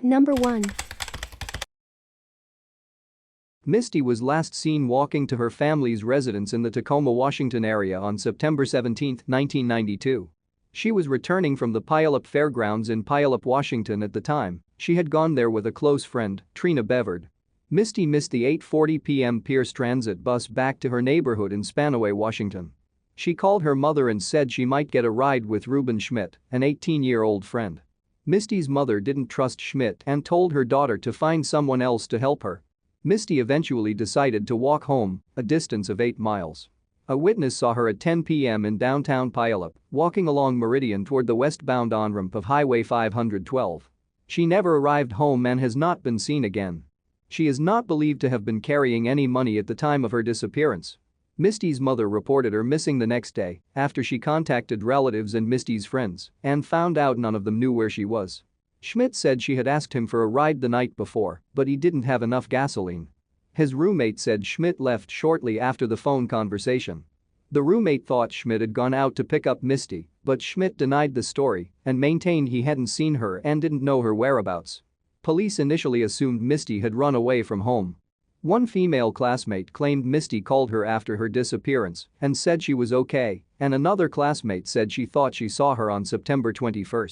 Number 1. Misty was last seen walking to her family's residence in the Tacoma, Washington area on September 17, 1992. She was returning from the Puyallup Fairgrounds in Puyallup, Washington at the time. She had gone there with a close friend, Trina Bevard. Misty missed the 8:40 p.m. Pierce Transit bus back to her neighborhood in Spanaway, Washington. She called her mother and said she might get a ride with Reuben Schmidt, an 18-year-old friend. Misty's mother didn't trust Schmidt and told her daughter to find someone else to help her. Misty eventually decided to walk home, a distance of 8 miles. A witness saw her at 10 p.m. in downtown Puyallup, walking along Meridian toward the westbound on-ramp of Highway 512. She never arrived home and has not been seen again. She is not believed to have been carrying any money at the time of her disappearance. Misty's mother reported her missing the next day after she contacted relatives and Misty's friends and found out none of them knew where she was. Schmidt said she had asked him for a ride the night before, but he didn't have enough gasoline. His roommate said Schmidt left shortly after the phone conversation. The roommate thought Schmidt had gone out to pick up Misty, but Schmidt denied the story and maintained he hadn't seen her and didn't know her whereabouts. Police initially assumed Misty had run away from home. One female classmate claimed Misty called her after her disappearance and said she was okay, and another classmate said she thought she saw her on September 21.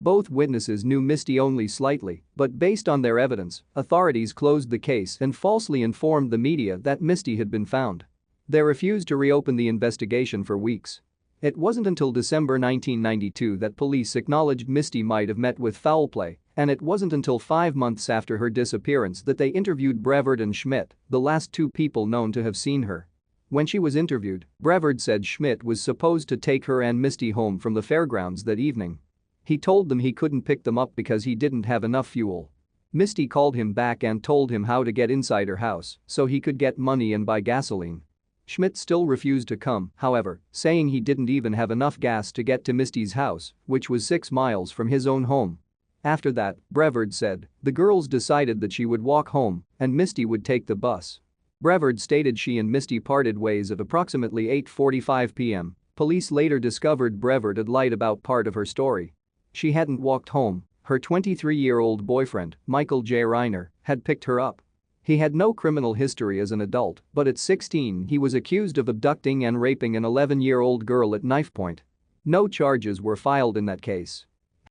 Both witnesses knew Misty only slightly, but based on their evidence, authorities closed the case and falsely informed the media that Misty had been found. They refused to reopen the investigation for weeks. It wasn't until December 1992 that police acknowledged Misty might have met with foul play, and it wasn't until 5 months after her disappearance that they interviewed Brevard and Schmidt, the last two people known to have seen her. When she was interviewed, Brevard said Schmidt was supposed to take her and Misty home from the fairgrounds that evening. He told them he couldn't pick them up because he didn't have enough fuel. Misty called him back and told him how to get inside her house so he could get money and buy gasoline. Schmidt still refused to come, however, saying he didn't even have enough gas to get to Misty's house, which was 6 miles from his own home. After that, Brevard said, the girls decided that she would walk home and Misty would take the bus. Brevard stated she and Misty parted ways at approximately 8:45 p.m. Police later discovered Brevard had lied about part of her story. She hadn't walked home, her 23-year-old boyfriend, Michael J. Reiner, had picked her up. He had no criminal history as an adult, but at 16 he was accused of abducting and raping an 11-year-old girl at knife point. No charges were filed in that case.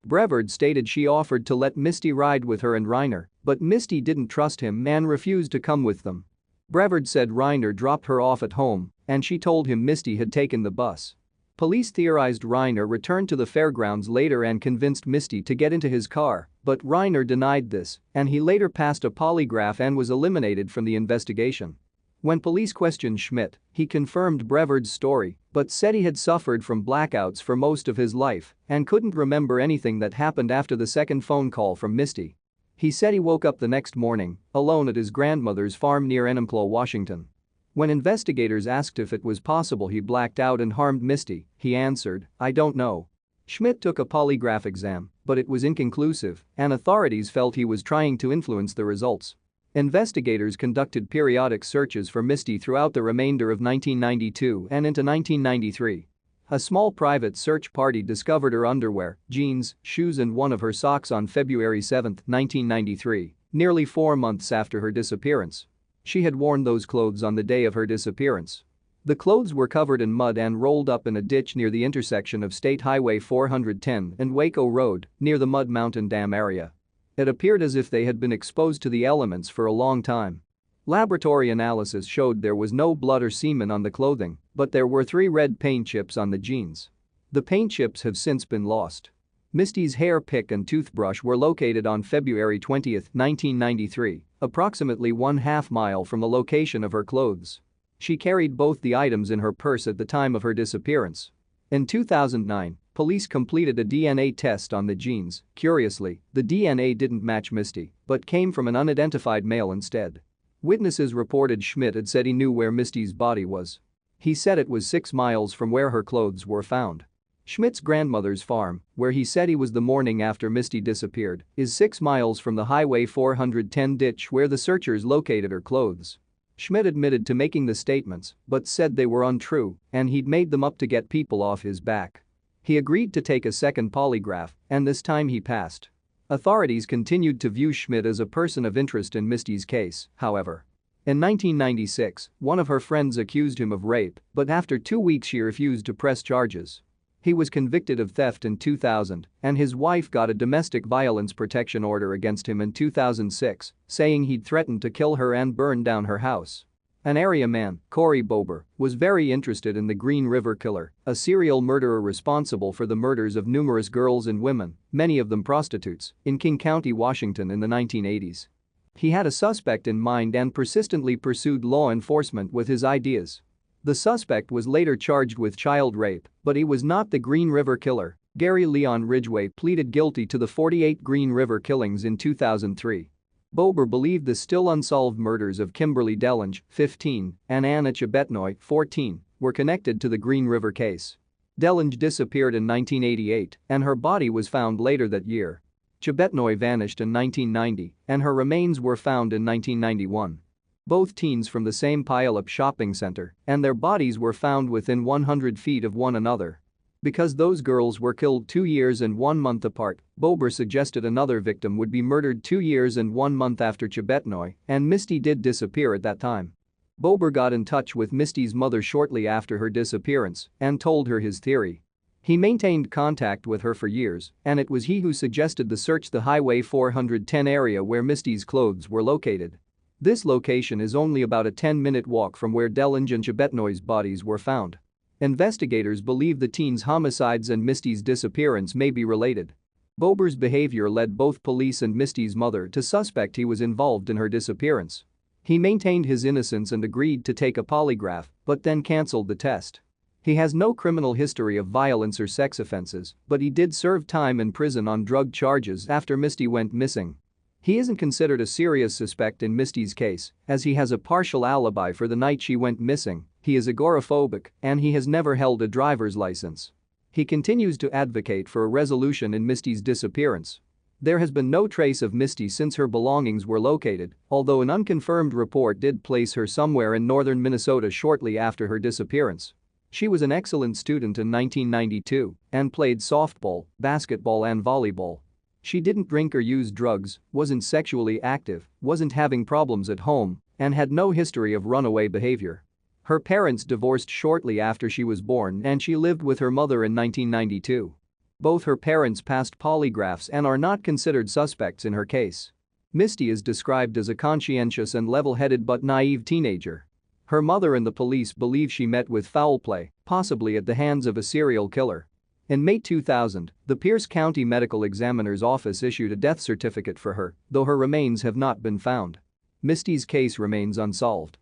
Brevard stated she offered to let Misty ride with her and Reiner, but Misty didn't trust him and refused to come with them. Brevard said Reiner dropped her off at home and she told him Misty had taken the bus. Police theorized Reiner returned to the fairgrounds later and convinced Misty to get into his car, but Reiner denied this, and he later passed a polygraph and was eliminated from the investigation. When police questioned Schmidt, he confirmed Brevard's story but said he had suffered from blackouts for most of his life and couldn't remember anything that happened after the second phone call from Misty. He said he woke up the next morning, alone at his grandmother's farm near Enumclaw, Washington. When investigators asked if it was possible he blacked out and harmed Misty, he answered, "I don't know." Schmidt took a polygraph exam, but it was inconclusive, and authorities felt he was trying to influence the results. Investigators conducted periodic searches for Misty throughout the remainder of 1992 and into 1993. A small private search party discovered her underwear, jeans, shoes and one of her socks on February 7, 1993, nearly 4 months after her disappearance. She had worn those clothes on the day of her disappearance. The clothes were covered in mud and rolled up in a ditch near the intersection of State Highway 410 and Waco Road, near the Mud Mountain Dam area. It appeared as if they had been exposed to the elements for a long time. Laboratory analysis showed there was no blood or semen on the clothing, but there were 3 red paint chips on the jeans. The paint chips have since been lost. Misty's hair pick and toothbrush were located on February 20, 1993, approximately 1/2 mile from the location of her clothes. She carried both the items in her purse at the time of her disappearance. In 2009, police completed a DNA test on the jeans. Curiously, the DNA didn't match Misty, but came from an unidentified male instead. Witnesses reported Schmidt had said he knew where Misty's body was. He said it was 6 miles from where her clothes were found. Schmidt's grandmother's farm, where he said he was the morning after Misty disappeared, is 6 miles from the Highway 410 ditch where the searchers located her clothes. Schmidt admitted to making the statements but said they were untrue and he'd made them up to get people off his back. He agreed to take a second polygraph and this time he passed. Authorities continued to view Schmidt as a person of interest in Misty's case, however. In 1996, one of her friends accused him of rape, but after 2 weeks she refused to press charges. He was convicted of theft in 2000, and his wife got a domestic violence protection order against him in 2006, saying he'd threatened to kill her and burn down her house. An area man, Corey Bober, was very interested in the Green River Killer, a serial murderer responsible for the murders of numerous girls and women, many of them prostitutes, in King County, Washington in the 1980s. He had a suspect in mind and persistently pursued law enforcement with his ideas. The suspect was later charged with child rape, but he was not the Green River Killer. Gary Leon Ridgway pleaded guilty to the 48 Green River killings in 2003. Bober believed the still unsolved murders of Kimberly Dellinge, 15, and Anna Chebetnoy, 14, were connected to the Green River case. Dellinge disappeared in 1988, and her body was found later that year. Chebetnoy vanished in 1990, and her remains were found in 1991. Both teens from the same Puyallup shopping center, and their bodies were found within 100 feet of one another. Because those girls were killed 2 years and 1 month apart, Bober suggested another victim would be murdered 2 years and 1 month after Chebetnoy, and Misty did disappear at that time. Bober got in touch with Misty's mother shortly after her disappearance and told her his theory. He maintained contact with her for years, and it was he who suggested the search the Highway 410 area where Misty's clothes were located. This location is only about a 10-minute walk from where Dellinge and Chebetnoy's bodies were found. Investigators believe the teens' homicides and Misty's disappearance may be related. Bober's behavior led both police and Misty's mother to suspect he was involved in her disappearance. He maintained his innocence and agreed to take a polygraph, but then cancelled the test. He has no criminal history of violence or sex offenses, but he did serve time in prison on drug charges after Misty went missing. He isn't considered a serious suspect in Misty's case, as he has a partial alibi for the night she went missing, he is agoraphobic, and he has never held a driver's license. He continues to advocate for a resolution in Misty's disappearance. There has been no trace of Misty since her belongings were located, although an unconfirmed report did place her somewhere in northern Minnesota shortly after her disappearance. She was an excellent student in 1992 and played softball, basketball and volleyball. She didn't drink or use drugs, wasn't sexually active, wasn't having problems at home, and had no history of runaway behavior. Her parents divorced shortly after she was born and she lived with her mother in 1992. Both her parents passed polygraphs and are not considered suspects in her case. Misty is described as a conscientious and level-headed but naive teenager. Her mother and the police believe she met with foul play, possibly at the hands of a serial killer. In May 2000, the Pierce County Medical Examiner's Office issued a death certificate for her, though her remains have not been found. Misty's case remains unsolved.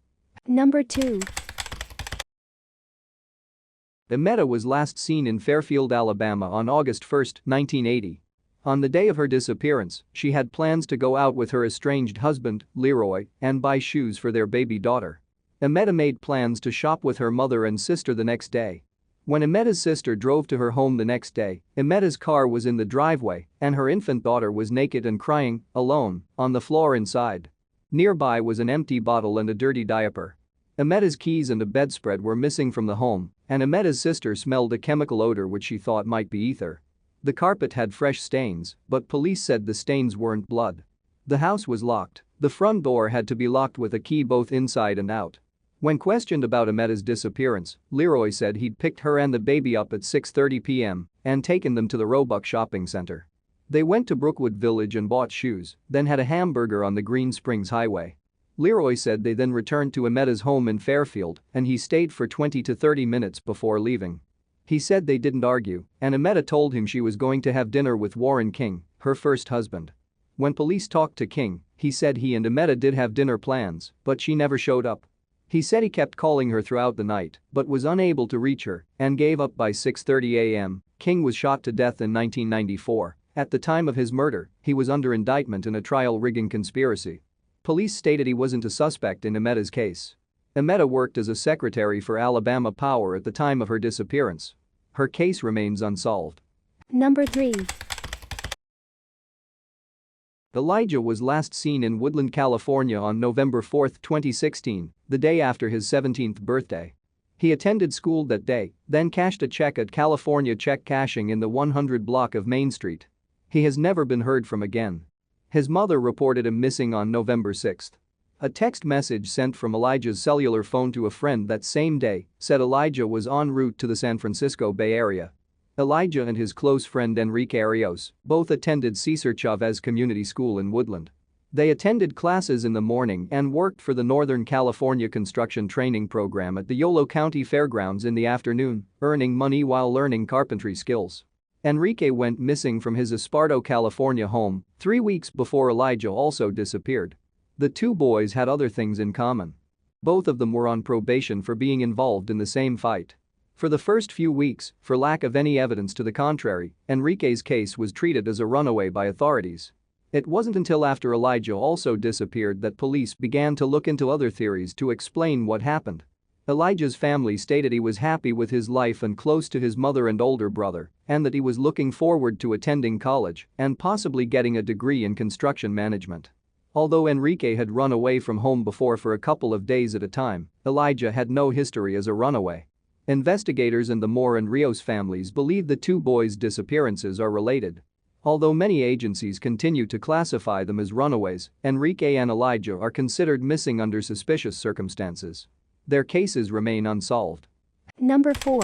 Number 2. Emmetta was last seen in Fairfield, Alabama on August 1, 1980. On the day of her disappearance, she had plans to go out with her estranged husband, Leroy, and buy shoes for their baby daughter. Emmetta made plans to shop with her mother and sister the next day. When Emmetta's sister drove to her home the next day, Emmetta's car was in the driveway and her infant daughter was naked and crying, alone, on the floor inside. Nearby was an empty bottle and a dirty diaper. Emmetta's keys and a bedspread were missing from the home, and Emmetta's sister smelled a chemical odor which she thought might be ether. The carpet had fresh stains, but police said the stains weren't blood. The house was locked. The front door had to be locked with a key both inside and out. When questioned about Emmetta's disappearance, Leroy said he'd picked her and the baby up at 6:30 p.m. and taken them to the Roebuck shopping center. They went to Brookwood Village and bought shoes, then had a hamburger on the Green Springs Highway. Leroy said they then returned to Emmetta's home in Fairfield and he stayed for 20 to 30 minutes before leaving. He said they didn't argue, and Emmetta told him she was going to have dinner with Warren King, her first husband. When police talked to King, he said he and Emmetta did have dinner plans, but she never showed up. He said he kept calling her throughout the night but was unable to reach her and gave up by 6:30 a.m. King was shot to death in 1994. At the time of his murder, he was under indictment in a trial rigging conspiracy. Police stated he wasn't a suspect in Emmetta's case. Emmetta worked as a secretary for Alabama Power at the time of her disappearance. Her case remains unsolved. Number 3. Elijah was last seen in Woodland, California on November 4, 2016, the day after his 17th birthday. He attended school that day, then cashed a check at California Check Cashing in the 100 block of Main Street. He has never been heard from again. His mother reported him missing on November 6. A text message sent from Elijah's cellular phone to a friend that same day said Elijah was en route to the San Francisco Bay Area. Elijah and his close friend Enrique Arios both attended Cesar Chavez Community School in Woodland. They attended classes in the morning and worked for the Northern California Construction Training Program at the Yolo County Fairgrounds in the afternoon, earning money while learning carpentry skills. Enrique went missing from his Esparto, California home 3 weeks before Elijah also disappeared. The two boys had other things in common. Both of them were on probation for being involved in the same fight. For the first few weeks, for lack of any evidence to the contrary, Enrique's case was treated as a runaway by authorities. It wasn't until after Elijah also disappeared that police began to look into other theories to explain what happened. Elijah's family stated he was happy with his life and close to his mother and older brother, and that he was looking forward to attending college and possibly getting a degree in construction management. Although Enrique had run away from home before for a couple of days at a time, Elijah had no history as a runaway. Investigators and the Moore and Rios families believe the two boys' disappearances are related. Although many agencies continue to classify them as runaways, Enrique and Elijah are considered missing under suspicious circumstances. Their cases remain unsolved. Number 4.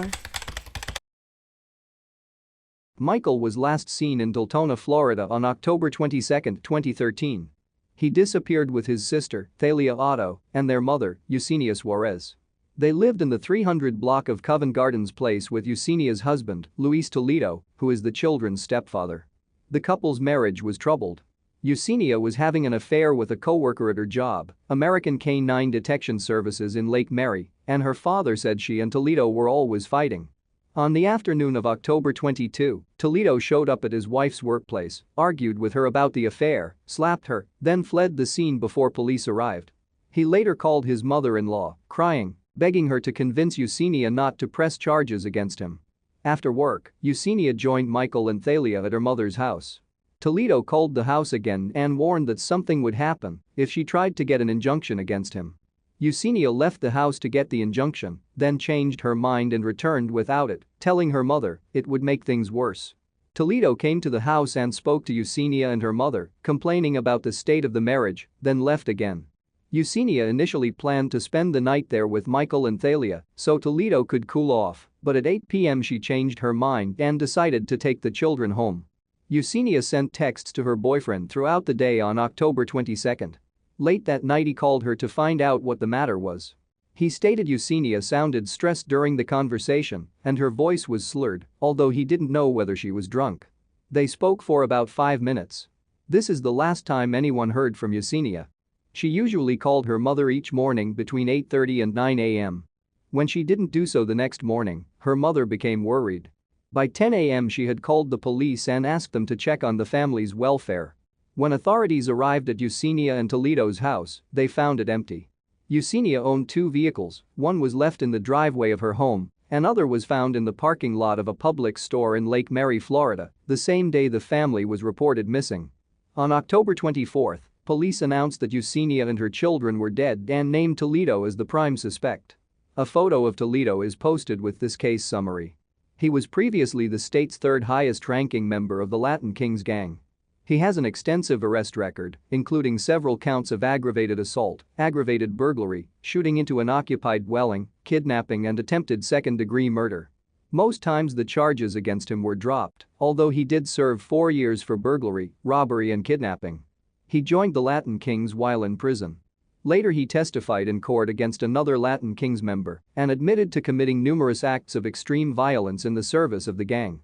Michael was last seen in Deltona, Florida on October 22, 2013. He disappeared with his sister, Thalia Otto, and their mother, Eugenia Suarez. They lived in the 300 block of Covent Gardens Place with Eugenia's husband, Luis Toledo, who is the children's stepfather. The couple's marriage was troubled. Eugenia was having an affair with a co-worker at her job, American Canine Detection Services in Lake Mary, and her father said she and Toledo were always fighting. On the afternoon of October 22, Toledo showed up at his wife's workplace, argued with her about the affair, slapped her, then fled the scene before police arrived. He later called his mother-in-law, crying, begging her to convince Eugenia not to press charges against him. After work, Eugenia joined Michael and Thalia at her mother's house. Toledo called the house again and warned that something would happen if she tried to get an injunction against him. Eugenia left the house to get the injunction, then changed her mind and returned without it, telling her mother it would make things worse. Toledo came to the house and spoke to Eugenia and her mother, complaining about the state of the marriage, then left again. Eugenia initially planned to spend the night there with Michael and Thalia so Toledo could cool off, but at 8 p.m. she changed her mind and decided to take the children home. Eugenia sent texts to her boyfriend throughout the day on October 22. Late that night he called her to find out what the matter was. He stated Eugenia sounded stressed during the conversation and her voice was slurred, although he didn't know whether she was drunk. They spoke for about 5 minutes. This is the last time anyone heard from Eugenia. She usually called her mother each morning between 8:30 and 9 a.m. When she didn't do so the next morning, her mother became worried. By 10 a.m. she had called the police and asked them to check on the family's welfare. When authorities arrived at Eugenia and Toledo's house, they found it empty. Eugenia owned 2 vehicles, one was left in the driveway of her home, another was found in the parking lot of a Publix store in Lake Mary, Florida, the same day the family was reported missing. On October 24, police announced that Eugenia and her children were dead and named Toledo as the prime suspect. A photo of Toledo is posted with this case summary. He was previously the state's 3rd highest-ranking member of the Latin Kings gang. He has an extensive arrest record, including several counts of aggravated assault, aggravated burglary, shooting into an occupied dwelling, kidnapping and attempted second-degree murder. Most times the charges against him were dropped, although he did serve 4 years for burglary, robbery and kidnapping. He joined the Latin Kings while in prison. Later he testified in court against another Latin Kings member and admitted to committing numerous acts of extreme violence in the service of the gang.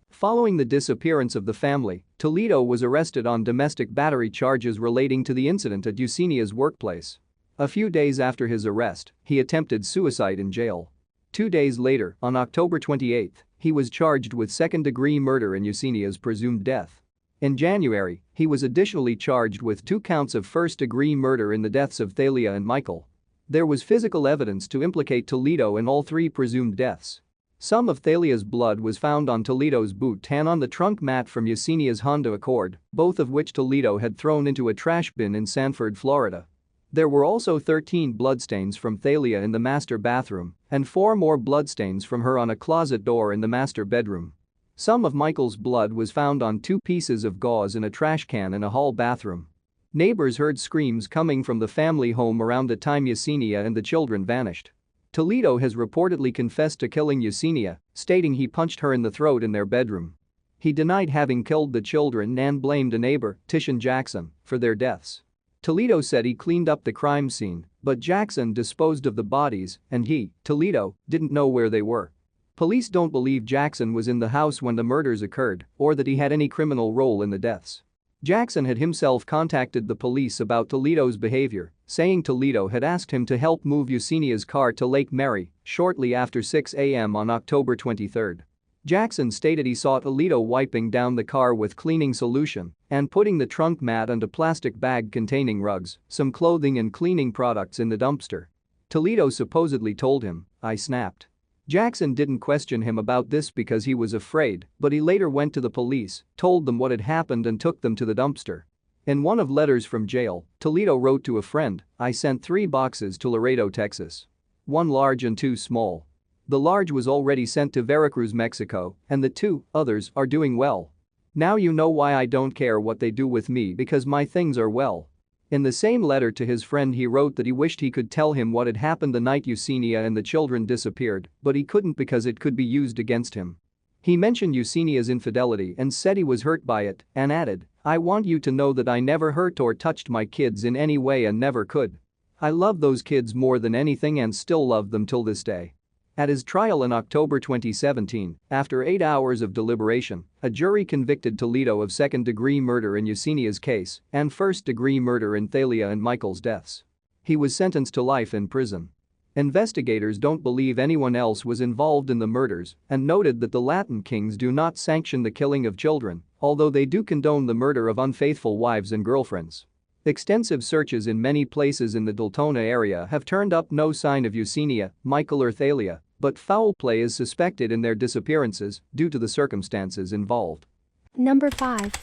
Following the disappearance of the family, Toledo was arrested on domestic battery charges relating to the incident at Eugenia's workplace. A few days after his arrest, he attempted suicide in jail. 2 days later, on October 28, he was charged with second-degree murder in Eugenia's presumed death. In January, he was additionally charged with 2 counts of first-degree murder in the deaths of Thalia and Michael. There was physical evidence to implicate Toledo in all 3 presumed deaths. Some of Thalia's blood was found on Toledo's boot and on the trunk mat from Eugenia's Honda Accord, both of which Toledo had thrown into a trash bin in Sanford, Florida. There were also 13 bloodstains from Thalia in the master bathroom and 4 more bloodstains from her on a closet door in the master bedroom. Some of Michael's blood was found on 2 pieces of gauze in a trash can in a hall bathroom. Neighbors heard screams coming from the family home around the time Yesenia and the children vanished. Toledo has reportedly confessed to killing Yesenia, stating he punched her in the throat in their bedroom. He denied having killed the children and blamed a neighbor, Tishan Jackson, for their deaths. Toledo said he cleaned up the crime scene, but Jackson disposed of the bodies and he, Toledo, didn't know where they were. Police don't believe Jackson was in the house when the murders occurred or that he had any criminal role in the deaths. Jackson had himself contacted the police about Toledo's behavior, saying Toledo had asked him to help move Yesenia's car to Lake Mary shortly after 6 a.m. on October 23. Jackson stated he saw Toledo wiping down the car with cleaning solution and putting the trunk mat and a plastic bag containing rugs, some clothing and cleaning products in the dumpster. Toledo supposedly told him, "I snapped." Jackson didn't question him about this because he was afraid, but he later went to the police, told them what had happened and took them to the dumpster. In one of letters from jail, Toledo wrote to a friend, "I sent 3 boxes to Laredo, Texas. 1 large and 2 small. The large was already sent to Veracruz, Mexico, and the 2 others are doing well. Now you know why I don't care what they do with me because my things are well." In the same letter to his friend he wrote that he wished he could tell him what had happened the night Yesenia and the children disappeared, but he couldn't because it could be used against him. He mentioned Yesenia's infidelity and said he was hurt by it and added, "I want you to know that I never hurt or touched my kids in any way and never could. I love those kids more than anything and still love them till this day." At his trial in October 2017, after 8 hours of deliberation, a jury convicted Toledo of second-degree murder in Yesenia's case and first-degree murder in Thalia and Michael's deaths. He was sentenced to life in prison. Investigators don't believe anyone else was involved in the murders and noted that the Latin kings do not sanction the killing of children, although they do condone the murder of unfaithful wives and girlfriends. Extensive searches in many places in the Deltona area have turned up no sign of Yesenia, Michael or Thalia, but foul play is suspected in their disappearances due to the circumstances involved. Number 5.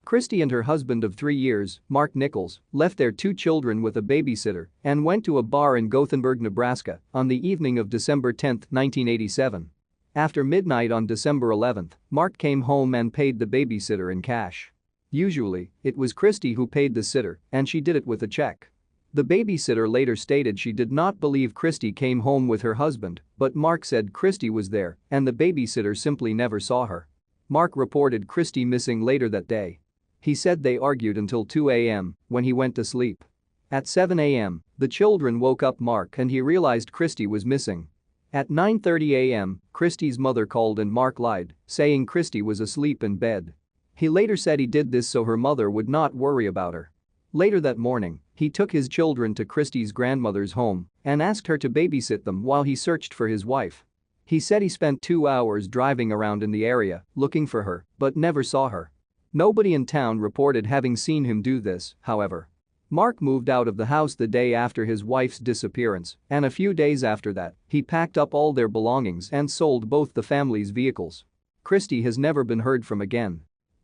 Christy and her husband of 3 years, Mark Nichols, left their 2 children with a babysitter and went to a bar in Gothenburg, Nebraska, on the evening of December 10, 1987. After midnight on December 11, Mark came home and paid the babysitter in cash. Usually, it was Christy who paid the sitter, and she did it with a check. The babysitter later stated she did not believe Christy came home with her husband, but Mark said Christy was there and the babysitter simply never saw her. Mark reported Christy missing later that day. He said they argued until 2 a.m. when he went to sleep. At 7 a.m., the children woke up Mark and he realized Christy was missing. At 9:30 a.m., Christy's mother called and Mark lied, saying Christy was asleep in bed. He later said he did this so her mother would not worry about her. Later that morning, he took his children to Christy's grandmother's home and asked her to babysit them while he searched for his wife. He said he spent 2 hours driving around in the area looking for her but never saw her. Nobody in town reported having seen him do this, however. Mark moved out of the house the day after his wife's disappearance, and a few days after that, he packed up all their belongings and sold both the family's vehicles. Christy has never been heard from again.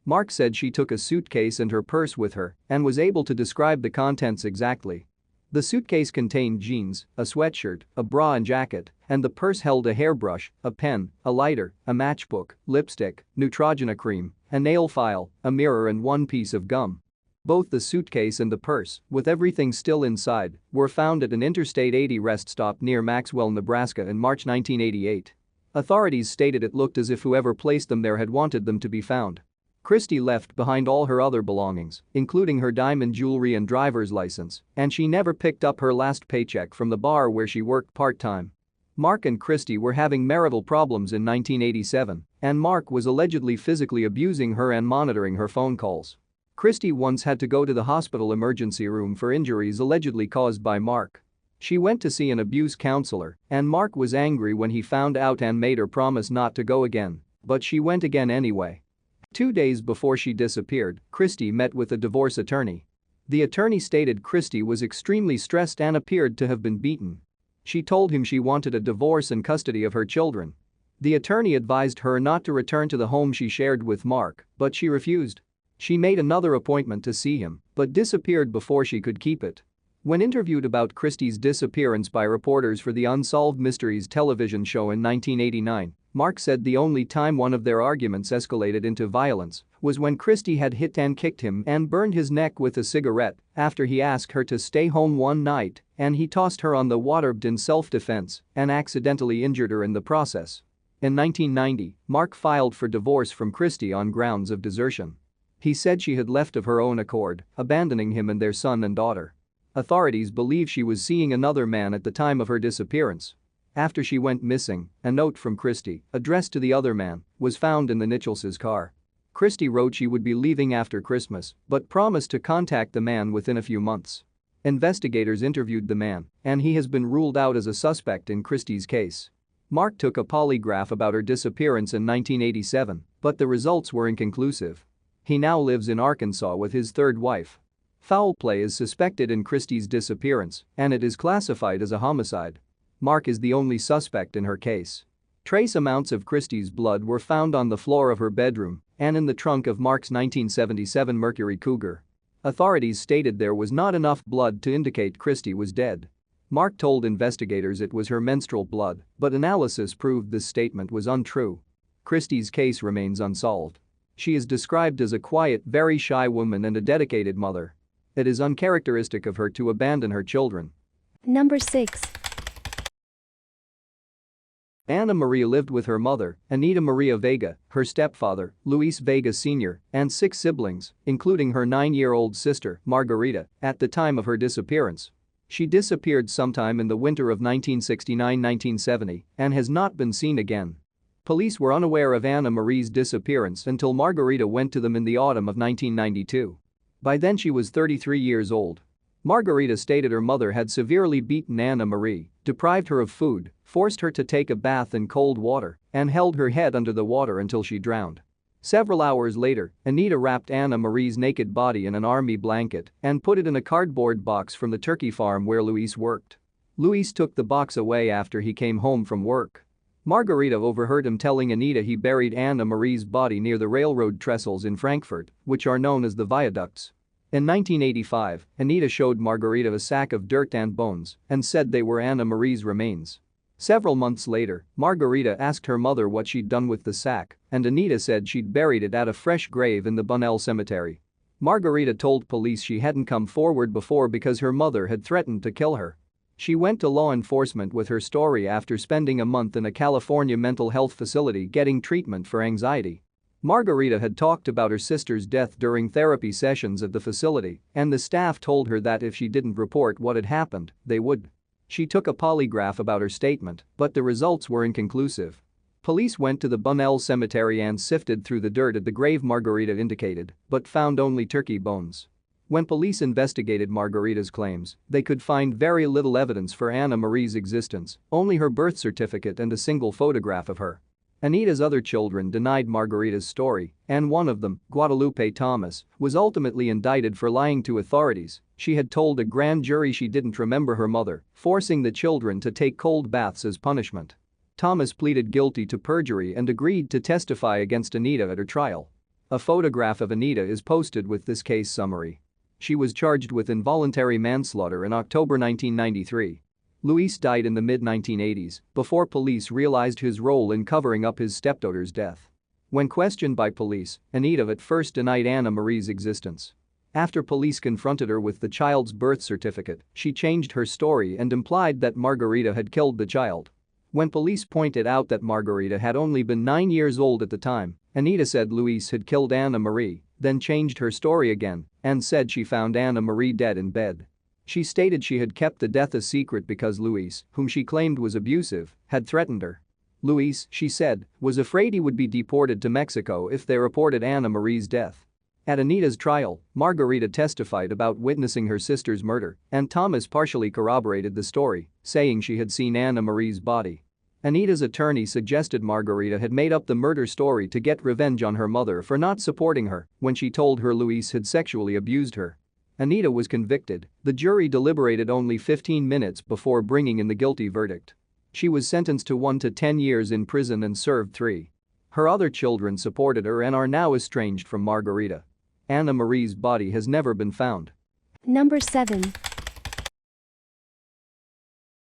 Mark said she took a suitcase and her purse with her and was able to describe the contents exactly. The suitcase contained jeans, a sweatshirt, a bra and jacket, and the purse held a hairbrush, a pen, a lighter, a matchbook, lipstick, Neutrogena cream, a nail file, a mirror and 1 piece of gum. Both the suitcase and the purse, with everything still inside, were found at an Interstate 80 rest stop near Maxwell, Nebraska in March 1988. Authorities stated it looked as if whoever placed them there had wanted them to be found. Christy left behind all her other belongings, including her diamond jewelry and driver's license, and she never picked up her last paycheck from the bar where she worked part-time. Mark and Christy were having marital problems in 1987, and Mark was allegedly physically abusing her and monitoring her phone calls. Christy once had to go to the hospital emergency room for injuries allegedly caused by Mark. She went to see an abuse counselor, and Mark was angry when he found out and made her promise not to go again, but she went again anyway. 2 days before she disappeared, Christy met with a divorce attorney. The attorney stated Christy was extremely stressed and appeared to have been beaten. She told him she wanted a divorce and custody of her children. The attorney advised her not to return to the home she shared with Mark, but she refused. She made another appointment to see him, but disappeared before she could keep it. When interviewed about Christy's disappearance by reporters for the Unsolved Mysteries television show in 1989, Mark said the only time one of their arguments escalated into violence was when Christy had hit and kicked him and burned his neck with a cigarette after he asked her to stay home one night and he tossed her on the water in self-defense and accidentally injured her in the process. In 1990, Mark filed for divorce from Christy on grounds of desertion. He said she had left of her own accord, abandoning him and their son and daughter. Authorities believe she was seeing another man at the time of her disappearance. After she went missing, a note from Christy, addressed to the other man, was found in the Nicholses' car. Christy wrote she would be leaving after Christmas but promised to contact the man within a few months. Investigators interviewed the man, and he has been ruled out as a suspect in Christy's case. Mark took a polygraph about her disappearance in 1987, but the results were inconclusive. He now lives in Arkansas with his third wife. Foul play is suspected in Christy's disappearance, and it is classified as a homicide. Mark is the only suspect in her case. Trace amounts of Christy's blood were found on the floor of her bedroom and in the trunk of Mark's 1977 Mercury Cougar. Authorities stated there was not enough blood to indicate Christy was dead. Mark told investigators it was her menstrual blood, but analysis proved this statement was untrue. Christy's case remains unsolved. She is described as a quiet, very shy woman and a dedicated mother. It is uncharacteristic of her to abandon her children. Number 6. Ana Maria lived with her mother, Anita Maria Vega, her stepfather, Luis Vega Sr., and 6 siblings, including her 9-year-old sister, Margarita, at the time of her disappearance. She disappeared sometime in the winter of 1969-1970 and has not been seen again. Police were unaware of Ana Marie's disappearance until Margarita went to them in the autumn of 1992. By then she was 33 years old. Margarita stated her mother had severely beaten Ana Marie, deprived her of food, forced her to take a bath in cold water, and held her head under the water until she drowned. Several hours later, Anita wrapped Ana Marie's naked body in an army blanket and put it in a cardboard box from the turkey farm where Luis worked. Luis took the box away after he came home from work. Margarita overheard him telling Anita he buried Ana Marie's body near the railroad trestles in Frankfurt, which are known as the viaducts. In 1985, Anita showed Margarita a sack of dirt and bones and said they were Ana Marie's remains. Several months later, Margarita asked her mother what she'd done with the sack, and Anita said she'd buried it at a fresh grave in the Bunnell Cemetery. Margarita told police she hadn't come forward before because her mother had threatened to kill her. She went to law enforcement with her story after spending a month in a California mental health facility getting treatment for anxiety. Margarita had talked about her sister's death during therapy sessions at the facility, and the staff told her that if she didn't report what had happened, they would. She took a polygraph about her statement, but the results were inconclusive. Police went to the Bunnell Cemetery and sifted through the dirt at the grave Margarita indicated, but found only turkey bones. When police investigated Margarita's claims, they could find very little evidence for Ana Marie's existence, only her birth certificate and a single photograph of her. Anita's other children denied Margarita's story, and one of them, Guadalupe Thomas, was ultimately indicted for lying to authorities. She had told a grand jury she didn't remember her mother, forcing the children to take cold baths as punishment. Thomas pleaded guilty to perjury and agreed to testify against Anita at her trial. A photograph of Anita is posted with this case summary. She was charged with involuntary manslaughter in October 1993. Luis died in the mid-1980s before police realized his role in covering up his stepdaughter's death. When questioned by police, Anita at first denied Ana Marie's existence. After police confronted her with the child's birth certificate, she changed her story and implied that Margarita had killed the child. When police pointed out that Margarita had only been 9 years old at the time, Anita said Luis had killed Ana Marie, then changed her story again and said she found Ana Marie dead in bed. She stated she had kept the death a secret because Luis, whom she claimed was abusive, had threatened her. Luis, she said, was afraid he would be deported to Mexico if they reported Ana Marie's death. At Anita's trial, Margarita testified about witnessing her sister's murder, and Thomas partially corroborated the story, saying she had seen Ana Marie's body. Anita's attorney suggested Margarita had made up the murder story to get revenge on her mother for not supporting her when she told her Luis had sexually abused her. Anita was convicted. The jury deliberated only 15 minutes before bringing in the guilty verdict. She was sentenced to 1 to 10 years in prison and served 3. Her other children supported her and are now estranged from Margarita. Ana Marie's body has never been found. Number 7.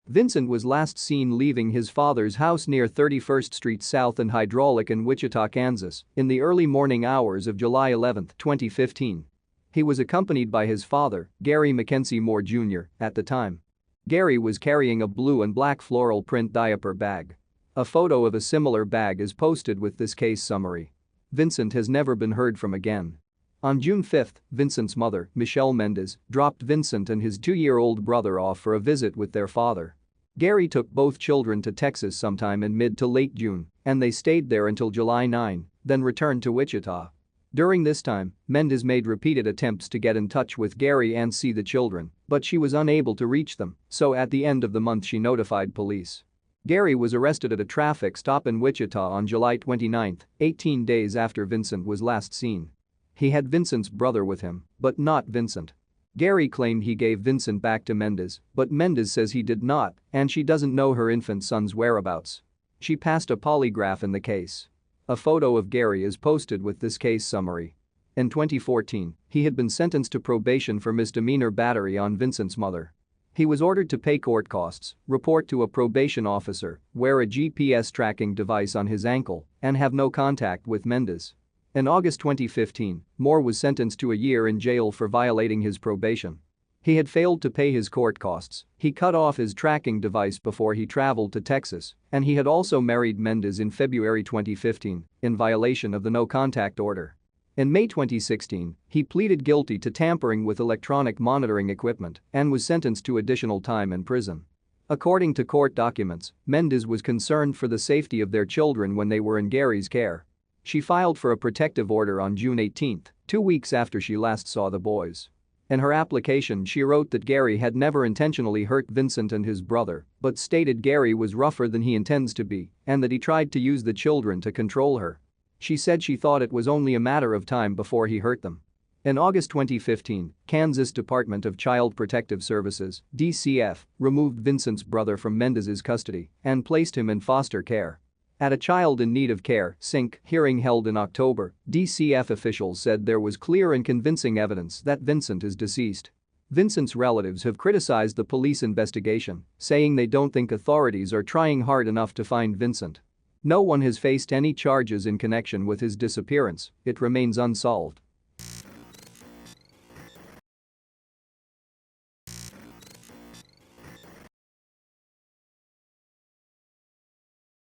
Vincent was last seen leaving his father's house near 31st Street South and Hydraulic in Wichita, Kansas, in the early morning hours of July 11, 2015. He was accompanied by his father, Gary Mackenzie Moore Jr., at the time. Gary was carrying a blue and black floral print diaper bag. A photo of a similar bag is posted with this case summary. Vincent has never been heard from again. On June 5, Vincent's mother, Michelle Mendez, dropped Vincent and his 2-year-old brother off for a visit with their father. Gary took both children to Texas sometime in mid to late June, and they stayed there until July 9, then returned to Wichita. During this time, Mendez made repeated attempts to get in touch with Gary and see the children, but she was unable to reach them, so at the end of the month she notified police. Gary was arrested at a traffic stop in Wichita on July 29, 18 days after Vincent was last seen. He had Vincent's brother with him, but not Vincent. Gary claimed he gave Vincent back to Mendez, but Mendez says he did not, and she doesn't know her infant son's whereabouts. She passed a polygraph in the case. A photo of Gary is posted with this case summary. In 2014, he had been sentenced to probation for misdemeanor battery on Vincent's mother. He was ordered to pay court costs, report to a probation officer, wear a GPS tracking device on his ankle, and have no contact with Mendez. In August 2015, Moore was sentenced to a year in jail for violating his probation. He had failed to pay his court costs, he cut off his tracking device before he traveled to Texas, and he had also married Mendez in February 2015, in violation of the no-contact order. In May 2016, he pleaded guilty to tampering with electronic monitoring equipment and was sentenced to additional time in prison. According to court documents, Mendez was concerned for the safety of their children when they were in Gary's care. She filed for a protective order on June 18, 2 weeks after she last saw the boys. In her application she wrote that Gary had never intentionally hurt Vincent and his brother, but stated Gary was rougher than he intends to be and that he tried to use the children to control her. She said she thought it was only a matter of time before he hurt them. In August 2015, Kansas Department of Child Protective Services, DCF, removed Vincent's brother from Mendez's custody and placed him in foster care. At a Child in Need of Care (CINC) hearing held in October, DCF officials said there was clear and convincing evidence that Vincent is deceased. Vincent's relatives have criticized the police investigation, saying they don't think authorities are trying hard enough to find Vincent. No one has faced any charges in connection with his disappearance, it remains unsolved.